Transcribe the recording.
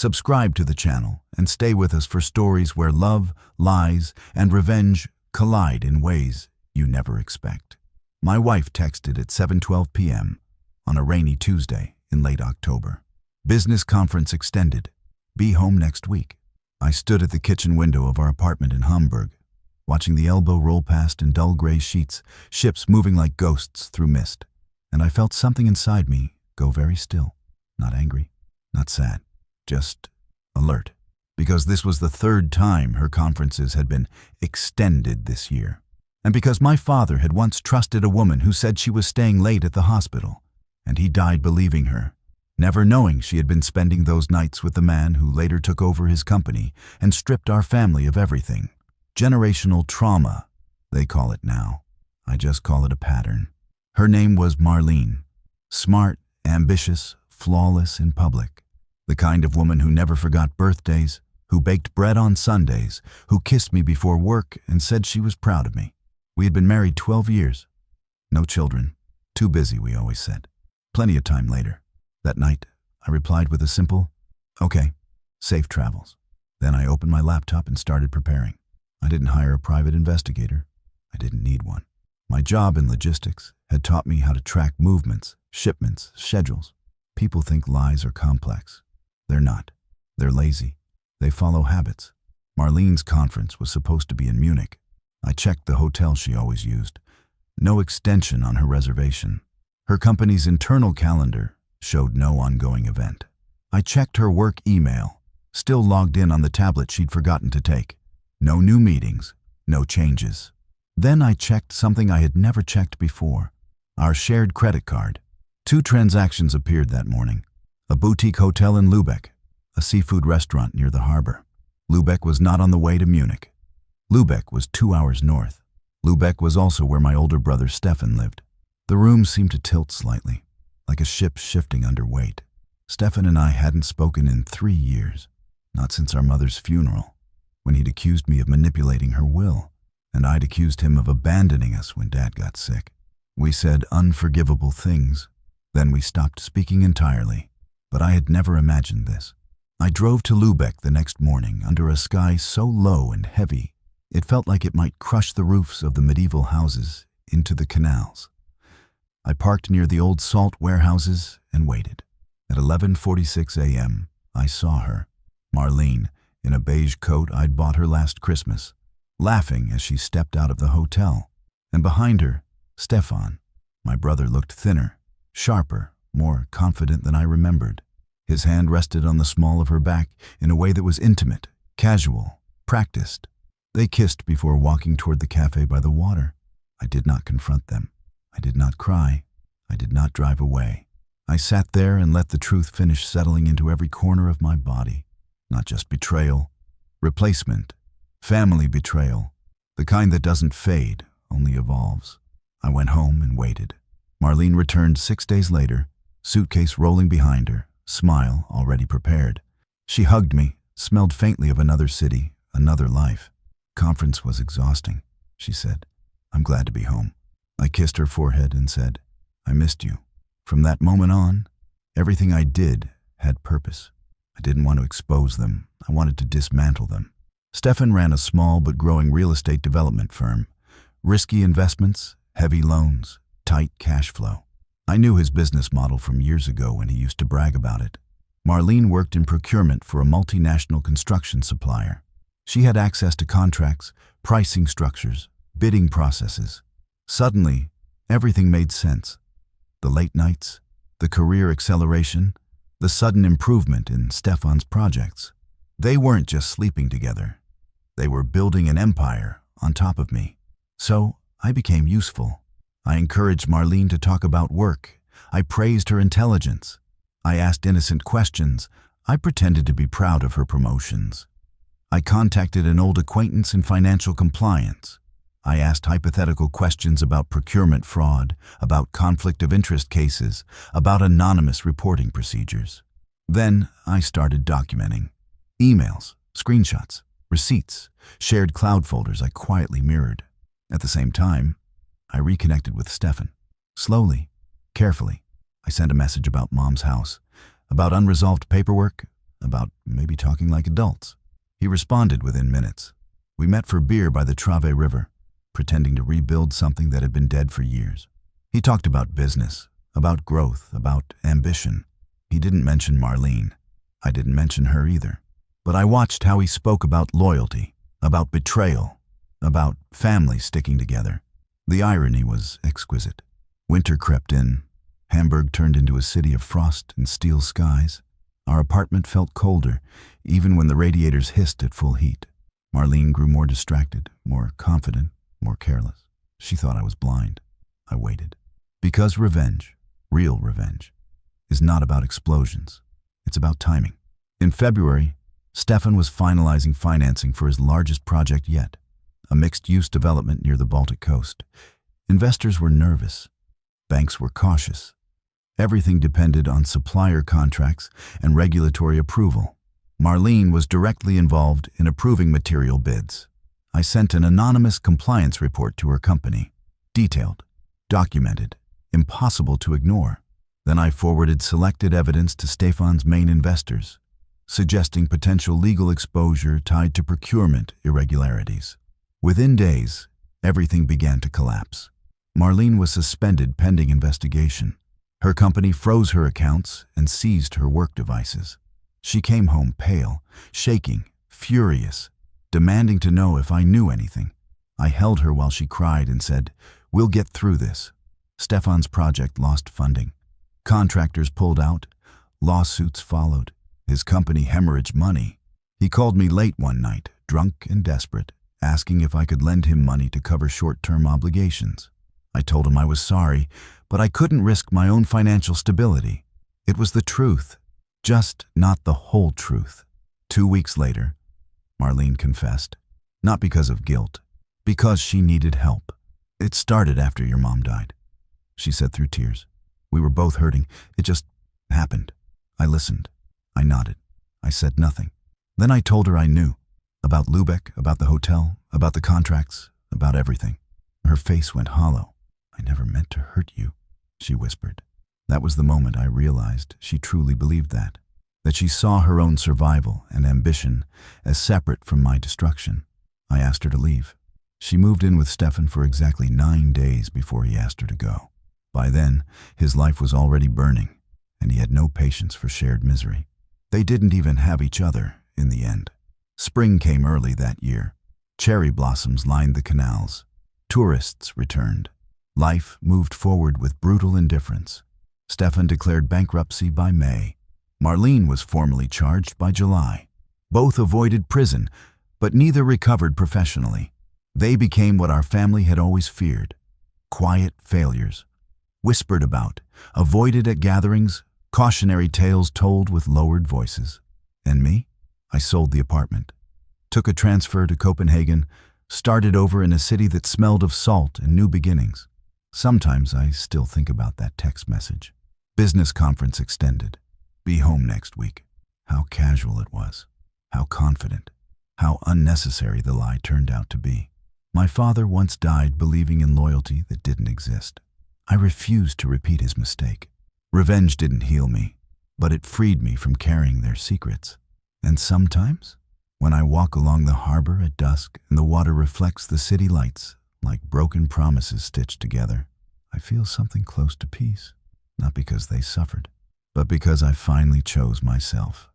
Subscribe to the channel and stay with us for stories where love, lies, and revenge collide in ways you never expect. My wife texted at 7:12 p.m. on a rainy Tuesday in late October. Business conference extended. Be home next week. I stood at the kitchen window of our apartment in Hamburg, watching the elbow roll past in dull gray sheets, ships moving like ghosts through mist. And I felt something inside me go very still. Not angry, not sad, just alert. Because this was the third time her conferences had been extended this year. And because my father had once trusted a woman who said she was staying late at the hospital, and he died believing her, never knowing she had been spending those nights with the man who later took over his company and stripped our family of everything. Generational trauma, they call it now. I just call it a pattern. Her name was Marlene. Smart, ambitious, flawless in public. The kind of woman who never forgot birthdays, who baked bread on Sundays, who kissed me before work and said she was proud of me. We had been married 12 years. No children. Too busy, we always said. Plenty of time later. That night, I replied with a simple, "Okay, safe travels." Then I opened my laptop and started preparing. I didn't hire a private investigator. I didn't need one. My job in logistics had taught me how to track movements, shipments, schedules. People think lies are complex. They're not. They're lazy. They follow habits. Marlene's conference was supposed to be in Munich. I checked the hotel she always used. No extension on her reservation. Her company's internal calendar showed no ongoing event. I checked her work email, still logged in on the tablet she'd forgotten to take. No new meetings, no changes. Then I checked something I had never checked before. Our shared credit card. 2 transactions appeared that morning. A boutique hotel in Lübeck, a seafood restaurant near the harbor. Lübeck was not on the way to Munich. Lübeck was 2 hours north. Lübeck was also where my older brother Stefan lived. The room seemed to tilt slightly, like a ship shifting under weight. Stefan and I hadn't spoken in 3 years, not since our mother's funeral, when he'd accused me of manipulating her will, and I'd accused him of abandoning us when Dad got sick. We said unforgivable things. Then we stopped speaking entirely. But I had never imagined this. I drove to Lübeck the next morning under a sky so low and heavy, it felt like it might crush the roofs of the medieval houses into the canals. I parked near the old salt warehouses and waited. At 11:46 a.m., I saw her, Marlene, in a beige coat I'd bought her last Christmas, laughing as she stepped out of the hotel. And behind her, Stefan. My brother looked thinner, sharper, more confident than I remembered. His hand rested on the small of her back in a way that was intimate, casual, practiced. They kissed before walking toward the cafe by the water. I did not confront them. I did not cry. I did not drive away. I sat there and let the truth finish settling into every corner of my body. Not just betrayal, replacement, family betrayal, the kind that doesn't fade, only evolves. I went home and waited. Marlene returned 6 days later, suitcase rolling behind her, smile already prepared. She hugged me, smelled faintly of another city, another life. Conference was exhausting, she said. I'm glad to be home. I kissed her forehead and said, I missed you. From that moment on, everything I did had purpose. I didn't want to expose them. I wanted to dismantle them. Stefan ran a small but growing real estate development firm. Risky investments, heavy loans, tight cash flow. I knew his business model from years ago when he used to brag about it. Marlene worked in procurement for a multinational construction supplier. She had access to contracts, pricing structures, bidding processes. Suddenly, everything made sense. The late nights, the career acceleration, the sudden improvement in Stefan's projects. They weren't just sleeping together. They were building an empire on top of me. So I became useful. I encouraged Marlene to talk about work. I praised her intelligence. I asked innocent questions. I pretended to be proud of her promotions. I contacted an old acquaintance in financial compliance. I asked hypothetical questions about procurement fraud, about conflict of interest cases, about anonymous reporting procedures. Then I started documenting. Emails, screenshots, receipts, shared cloud folders I quietly mirrored. At the same time, I reconnected with Stefan. Slowly, carefully, I sent a message about Mom's house, about unresolved paperwork, about maybe talking like adults. He responded within minutes. We met for beer by the Trave River, pretending to rebuild something that had been dead for years. He talked about business, about growth, about ambition. He didn't mention Marlene. I didn't mention her either. But I watched how he spoke about loyalty, about betrayal, about family sticking together. The irony was exquisite. Winter crept in. Hamburg turned into a city of frost and steel skies. Our apartment felt colder, even when the radiators hissed at full heat. Marlene grew more distracted, more confident, more careless. She thought I was blind. I waited. Because revenge, real revenge, is not about explosions. It's about timing. In February, Stefan was finalizing financing for his largest project yet, a mixed-use development near the Baltic coast. Investors were nervous. Banks were cautious. Everything depended on supplier contracts and regulatory approval. Marlene was directly involved in approving material bids. I sent an anonymous compliance report to her company, detailed, documented, impossible to ignore. Then I forwarded selected evidence to Stefan's main investors, suggesting potential legal exposure tied to procurement irregularities. Within days, everything began to collapse. Marlene was suspended pending investigation. Her company froze her accounts and seized her work devices. She came home pale, shaking, furious, demanding to know if I knew anything. I held her while she cried and said, "We'll get through this." Stefan's project lost funding. Contractors pulled out. Lawsuits followed. His company hemorrhaged money. He called me late one night, drunk and desperate, asking if I could lend him money to cover short-term obligations. I told him I was sorry, but I couldn't risk my own financial stability. It was the truth, just not the whole truth. 2 weeks later, Marlene confessed, not because of guilt, because she needed help. "It started after your mom died," she said through tears. "We were both hurting. It just happened." I listened. I nodded. I said nothing. Then I told her I knew. About Lübeck, about the hotel, about the contracts, about everything. Her face went hollow. "I never meant to hurt you," she whispered. That was the moment I realized she truly believed that she saw her own survival and ambition as separate from my destruction. I asked her to leave. She moved in with Stefan for exactly 9 days before he asked her to go. By then, his life was already burning, and he had no patience for shared misery. They didn't even have each other in the end. Spring came early that year. Cherry blossoms lined the canals. Tourists returned. Life moved forward with brutal indifference. Stefan declared bankruptcy by May. Marlene was formally charged by July. Both avoided prison, but neither recovered professionally. They became what our family had always feared: quiet failures, whispered about, avoided at gatherings, cautionary tales told with lowered voices. And me? I sold the apartment, took a transfer to Copenhagen, started over in a city that smelled of salt and new beginnings. Sometimes I still think about that text message. Business conference extended. Be home next week. How casual it was. How confident. How unnecessary the lie turned out to be. My father once died believing in loyalty that didn't exist. I refused to repeat his mistake. Revenge didn't heal me, but it freed me from carrying their secrets. And sometimes, when I walk along the harbor at dusk and the water reflects the city lights like broken promises stitched together, I feel something close to peace. Not because they suffered, but because I finally chose myself.